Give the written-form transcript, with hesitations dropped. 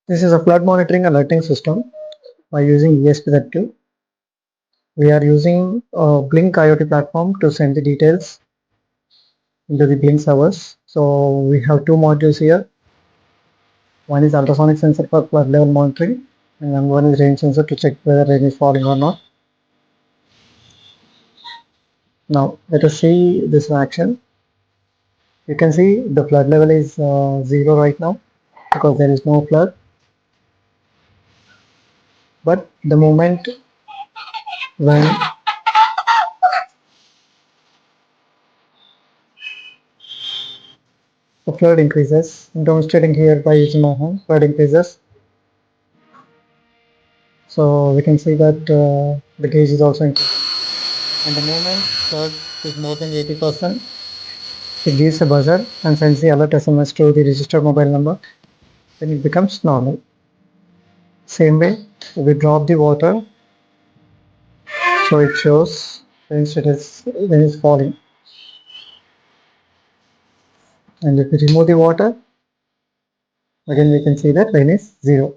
This is a flood monitoring alerting system by using ESP32. We are using a Blink IoT platform to send the details into the Blink servers. So we have two modules here. One is ultrasonic sensor for flood level monitoring, and then one is rain sensor to check whether rain is falling or not. Now let us see this in action. You can see the flood level is 0 right now because there is no flood. But the moment when the flood increases, I'm demonstrating here by using my hand, flood increases. So we can see that the gauge is also increasing. And the moment flood is more than 80%, it gives a buzzer and sends the alert SMS to the registered mobile number. Then it becomes normal. Same way, we drop the water, so it shows when it is falling. And if we remove the water, again we can see that rain is 0.